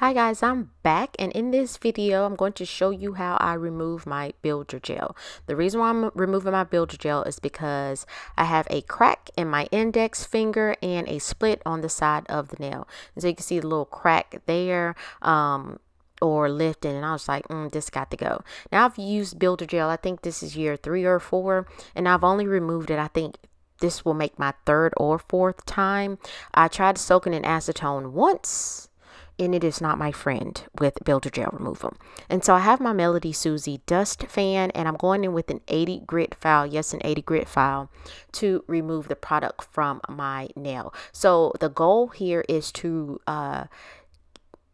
Hi guys, I'm back, and in this video I'm going to show you how I remove my builder gel. The reason why I'm removing my builder gel is because I have a crack in my index finger and a split on the side of the nail. And so you can see the little crack there or lifting, and I was like, this got to go. Now I've used builder gel, I think this is year 3 or 4, and I've only removed it, I think this will make my 3rd or 4th time. I tried soaking in acetone once, and it is not my friend with builder gel removal. And so I have my Melody Susie dust fan, and I'm going in with an 80 grit file, yes, an 80 grit file, to remove the product from my nail. So the goal here is to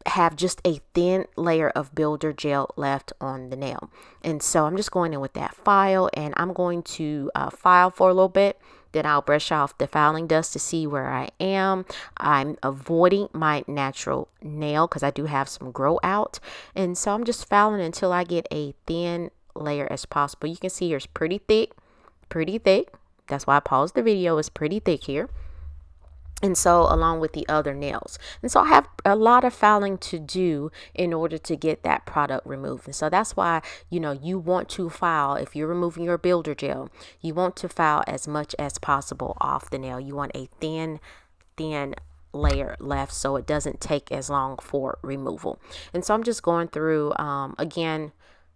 have just a thin layer of builder gel left on the nail. And so I'm just going in with that file, and I'm going to file for a little bit. Then I'll brush off the filing dust to see where I am. I'm avoiding my natural nail because I do have some grow out. And so I'm just filing until I get a thin layer as possible. You can see here it's pretty thick, pretty thick. That's why I paused the video. It's pretty thick here. And so along with the other nails. And so I have a lot of filing to do in order to get that product removed. And so that's why, you want to file, if you're removing your builder gel, you want to file as much as possible off the nail. You want a thin layer left so it doesn't take as long for removal. And so I'm just going through, again,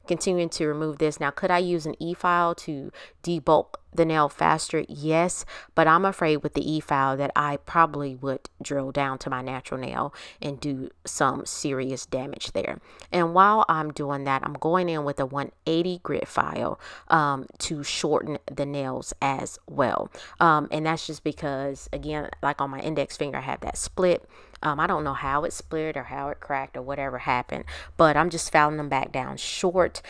continuing to remove this. Now, could I use an e-file to debulk the nail faster? Yes, but I'm afraid with the e-file that I probably would drill down to my natural nail and do some serious damage there. And while I'm doing that, I'm going in with a 180 grit file to shorten the nails as well. And that's just because, again, like on my index finger, I have that split. I don't know how it split or how it cracked or whatever happened, but I'm just filing them back down short.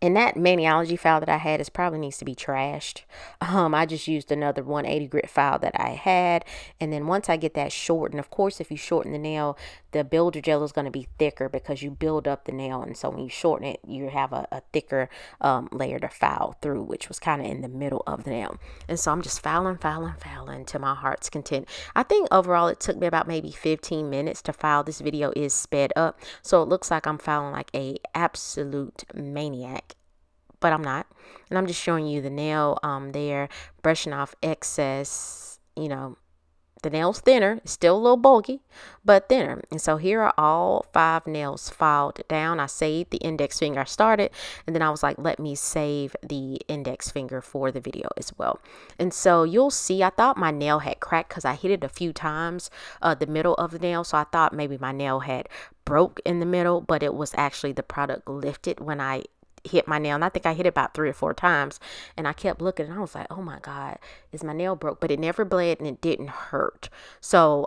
And that Maniology file that I had probably needs to be trashed. I just used another 180 grit file that I had. And then once I get that shortened, of course, if you shorten the nail, the builder gel is going to be thicker because you build up the nail. And so when you shorten it, you have a thicker layer to file through, which was kind of in the middle of the nail. And so I'm just filing to my heart's content. I think overall it took me about maybe 15 minutes to file. This video is sped up, so it looks like I'm filing like a absolute maniac, but I'm not. And I'm just showing you the nail there, brushing off excess. The nail's thinner, it's still a little bulky, but thinner. And so here are all 5 nails filed down. I saved the index finger I started, and then I was like, let me save the index finger for the video as well. And so you'll see, I thought my nail had cracked because I hit it a few times, the middle of the nail. So I thought maybe my nail had broke in the middle, but it was actually the product lifted when I hit my nail. And I think I hit it about 3 or 4 times, and I kept looking, and I was like, oh my God, is my nail broke? But it never bled and it didn't hurt. So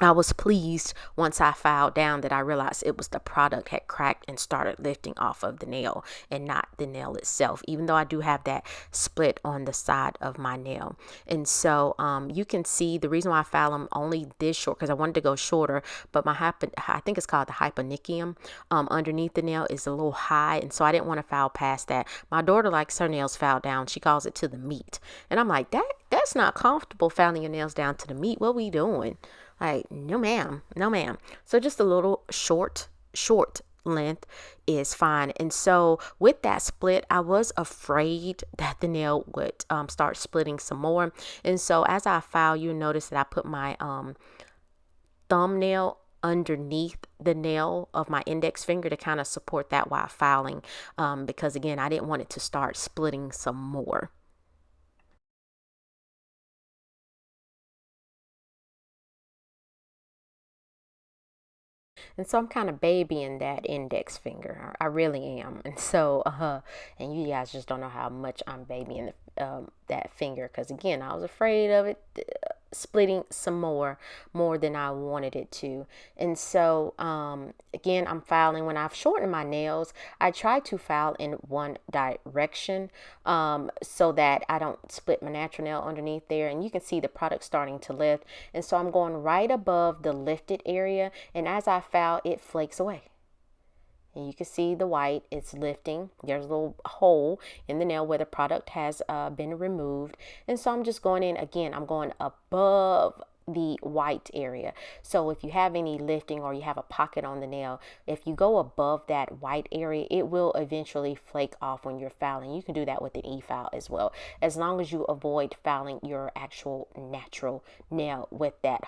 I was pleased once I filed down that I realized it was the product had cracked and started lifting off of the nail and not the nail itself, even though I do have that split on the side of my nail. And so you can see the reason why I filed them only this short, because I wanted to go shorter, but my I think it's called the hyponychium underneath the nail is a little high, and so I didn't want to file past that. My daughter likes her nails filed down. She calls it to the meat, and I'm like, that's not comfortable, filing your nails down to the meat. What we doing? Like, no ma'am, no ma'am. So just a little short length is fine. And so with that split, I was afraid that the nail would start splitting some more. And so as I file, you notice that I put my thumbnail underneath the nail of my index finger to kind of support that while filing, because again, I didn't want it to start splitting some more. And so I'm kind of babying that index finger. I really am. And so, and you guys just don't know how much I'm babying that finger. Because again, I was afraid of it splitting some more than I wanted it to. And so, again, I'm filing. When I've shortened my nails, I try to file in one direction so that I don't split my natural nail underneath there. And you can see the product starting to lift. And so I'm going right above the lifted area. And as I file, it flakes away. And you can see the white, it's lifting. There's a little hole in the nail where the product has been removed. And so I'm just going in again, I'm going above the white area. So if you have any lifting or you have a pocket on the nail, if you go above that white area, it will eventually flake off when you're filing. You can do that with an e-file as well, as long as you avoid filing your actual natural nail with that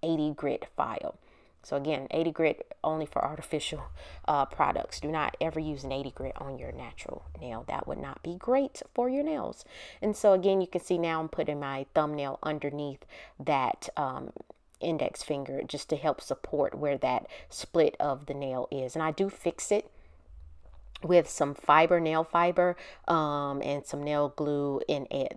80 grit file. So again, 80 grit only for artificial products. Do not ever use an 80 grit on your natural nail. That would not be great for your nails. And so again, you can see now I'm putting my thumbnail underneath that index finger just to help support where that split of the nail is. And I do fix it with some nail fiber, and some nail glue in a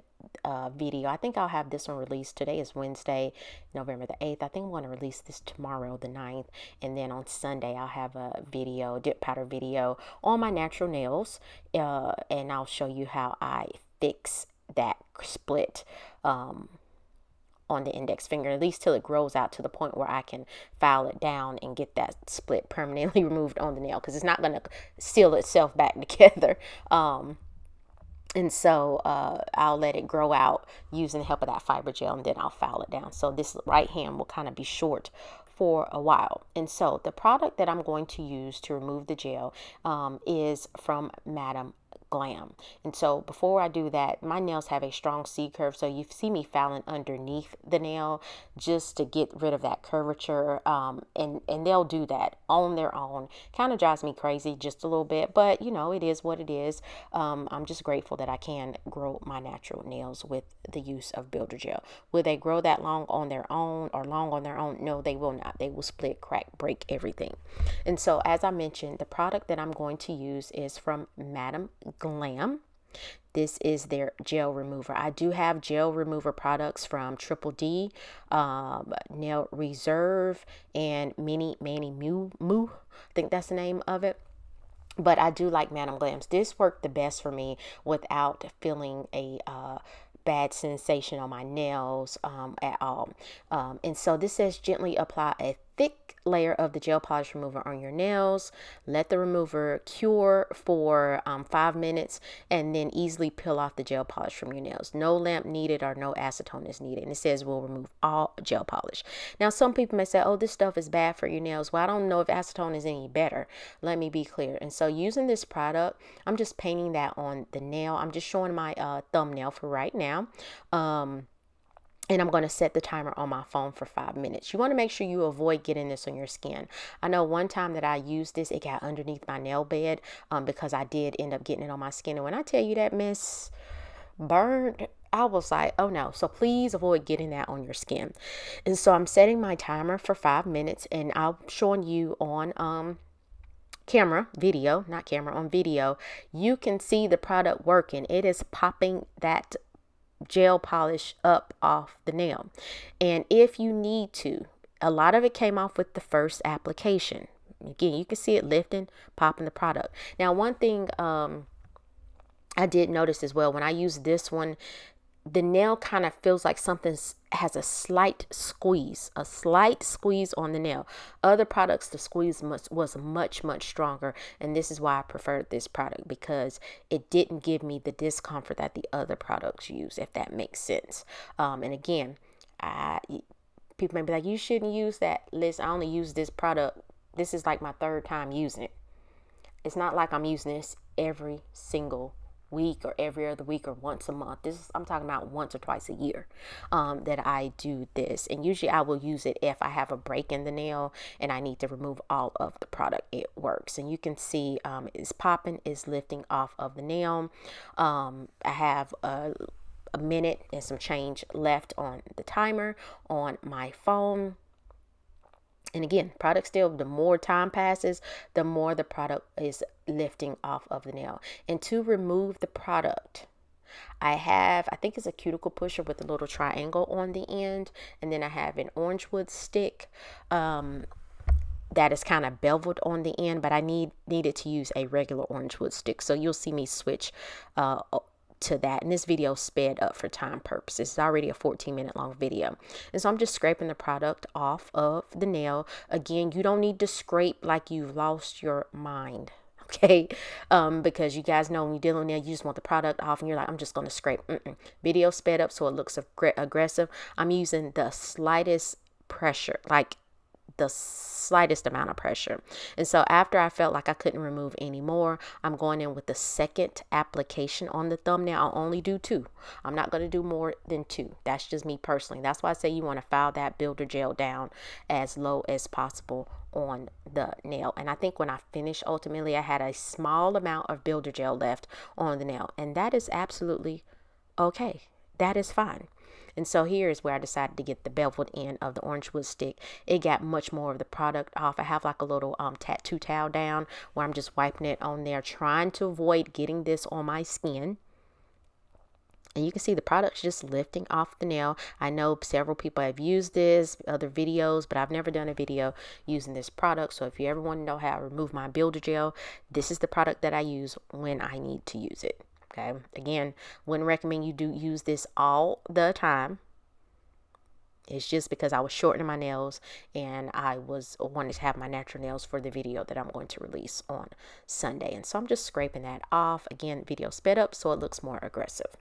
video. I think I'll have this one released. Today is Wednesday, November the 8th. I think I'm going to release this tomorrow, the 9th. And then on Sunday, I'll have a video, dip powder video on my natural nails. And I'll show you how I fix that split on the index finger, at least till it grows out to the point where I can file it down and get that split permanently removed on the nail, because it's not going to seal itself back together. And so I'll let it grow out using the help of that fiber gel, and then I'll file it down. So this right hand will kind of be short for a while. And so the product that I'm going to use to remove the gel is from Madam Glam. And so before I do that, my nails have a strong C curve, so you see me filing underneath the nail just to get rid of that curvature, and they'll do that on their own. Kind of drives me crazy just a little bit, but you know, it is what it is. I'm just grateful that I can grow my natural nails with the use of builder gel. Will they grow that long on their own, or long on their own? No, they will not. They will split, crack, break everything. And so as I mentioned, the product that I'm going to use is from Madam Glam. This is their gel remover. I do have gel remover products from 𝒊𝒔𝒉, Nail Reserve, and 𝑻𝒊𝒔𝒉. I think that's the name of it. But I do like Madam Glam's. This worked the best for me without feeling a bad sensation on my nails at all. And so this says gently apply a thick layer of the gel polish remover on your nails. Let the remover cure for 5 minutes, and then easily peel off the gel polish from your nails. No lamp needed or no acetone is needed. And it says we'll remove all gel polish. Now some people may say, oh, this stuff is bad for your nails. Well, I don't know if acetone is any better. Let me be clear. And so using this product, I'm just painting that on the nail. I'm just showing my thumbnail for right now. And I'm going to set the timer on my phone for 5 minutes. You want to make sure you avoid getting this on your skin. I know one time that I used this, it got underneath my nail bed because I did end up getting it on my skin. And when I tell you that mess burned, I was like, oh no. So please avoid getting that on your skin. And so I'm setting my timer for 5 minutes, and I'm showing you on on video, you can see the product working. It is popping that gel polish up off the nail. And if you need to, a lot of it came off with the first application. Again, you can see it lifting, popping the product. Now, one thing I did notice as well, when I use this one, the nail kind of feels like something has a slight squeeze on the nail. Other products, the squeeze was much stronger, and this is why I preferred this product, because it didn't give me the discomfort that the other products use, if that makes sense. And again, people may be like, you shouldn't use that. Listen, I only use this product. This is like my 3rd time using it. It's not like I'm using this every single week or every other week or once a month. I'm talking about once or twice a year that I do this. And usually I will use it if I have a break in the nail and I need to remove all of the product. It works. And you can see it's popping, it's lifting off of the nail. I have a minute and some change left on the timer on my phone. And again, product still, the more time passes, the more the product is lifting off of the nail. And to remove the product, I think it's a cuticle pusher with a little triangle on the end. And then I have an orange wood stick that is kind of beveled on the end, but I needed to use a regular orange wood stick. So you'll see me switch to that, and this video sped up for time purposes. It's already a 14-minute long video, and so I'm just scraping the product off of the nail. Again, you don't need to scrape like you've lost your mind. Okay, because you guys know when you're dealing with nail, you just want the product off and you're like, I'm just going to scrape. Video sped up so it looks aggressive. I'm using the slightest pressure, like the slightest amount of pressure. And so after I felt like I couldn't remove any more, I'm going in with the second application on the thumbnail. I'll only do 2. I'm not going to do more than 2. That's just me personally. That's why I say you want to file that builder gel down as low as possible on the nail. And I think when I finished, ultimately I had a small amount of builder gel left on the nail, and that is absolutely okay. That is fine. And so here is where I decided to get the beveled end of the orange wood stick. It got much more of the product off. I have like a little tattoo towel down where I'm just wiping it on there, trying to avoid getting this on my skin. And you can see the product's just lifting off the nail. I know several people have used this, other videos, but I've never done a video using this product. So if you ever want to know how I remove my builder gel, this is the product that I use when I need to use it. Okay, again, wouldn't recommend you do use this all the time. It's just because I was shortening my nails and I wanted to have my natural nails for the video that I'm going to release on Sunday. And so I'm just scraping that off. Again, video sped up so it looks more aggressive.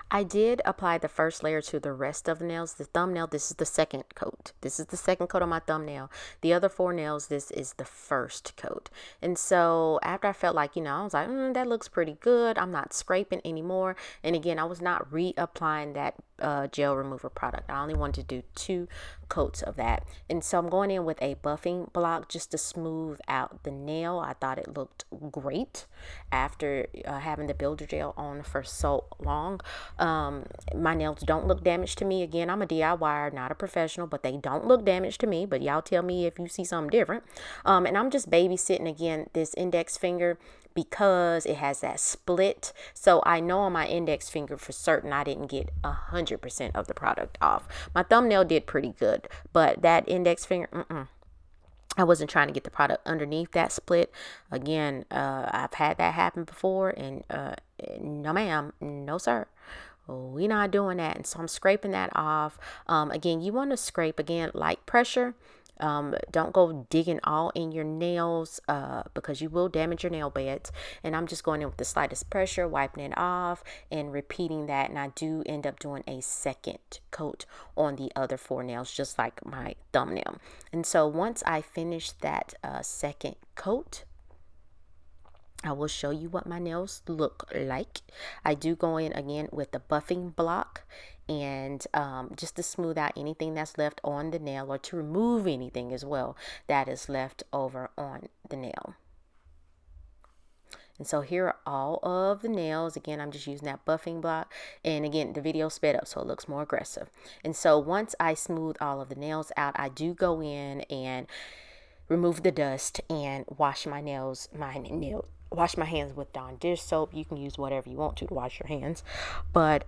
I did apply the first layer to the rest of the nails. The thumbnail, this is the second coat. This is the second coat on my thumbnail. The other 4 nails, this is the first coat. And so after I felt like, I was like, that looks pretty good. I'm not scraping anymore. And again, I was not reapplying that gel remover product. I only wanted to do 2 coats of that. And so I'm going in with a buffing block just to smooth out the nail. I thought it looked great after having the builder gel on for so long. My nails don't look damaged to me. Again, I'm a DIYer, not a professional, but they don't look damaged to me. But y'all tell me if you see something different. And I'm just babysitting again this index finger because it has that split. So I know on my index finger for certain I didn't get 100% of the product off. My thumbnail did pretty good, but that index finger, I wasn't trying to get the product underneath that split. Again, I've had that happen before, and no ma'am, no sir. We're not doing that. And so I'm scraping that off. Again, you want to scrape, again, light pressure. Don't go digging all in your nails because you will damage your nail beds. And I'm just going in with the slightest pressure, wiping it off and repeating that. And I do end up doing a second coat on the other 4 nails, just like my thumbnail. And so once I finish that second coat, I will show you what my nails look like. I do go in again with the buffing block and just to smooth out anything that's left on the nail, or to remove anything as well that is left over on the nail. And so here are all of the nails. Again, I'm just using that buffing block. And again, the video sped up so it looks more aggressive. And so once I smooth all of the nails out, I do go in and remove the dust and wash my nails, wash my hands with Dawn dish soap. You can use whatever you want to wash your hands, but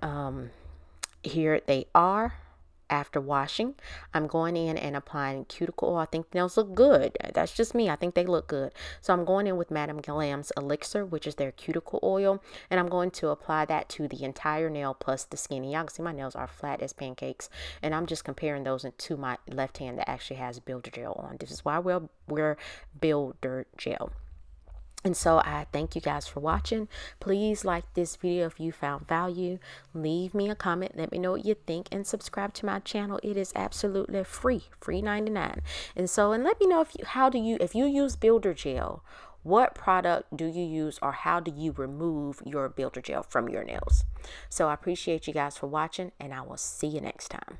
here they are after washing. I'm going in and applying cuticle oil. I think the nails look good. That's just me. I think they look good. So I'm going in with Madam Glam's elixir, which is their cuticle oil, and I'm going to apply that to the entire nail plus the skin. And y'all can see my nails are flat as pancakes, and I'm just comparing those to my left hand that actually has builder gel on. This is why we'll wear builder gel. And so I thank you guys for watching. Please like this video if you found value. Leave me a comment. Let me know what you think, and subscribe to my channel. It is absolutely free 99. And so, and let me know if you use builder gel, what product do you use, or how do you remove your builder gel from your nails? So I appreciate you guys for watching, and I will see you next time.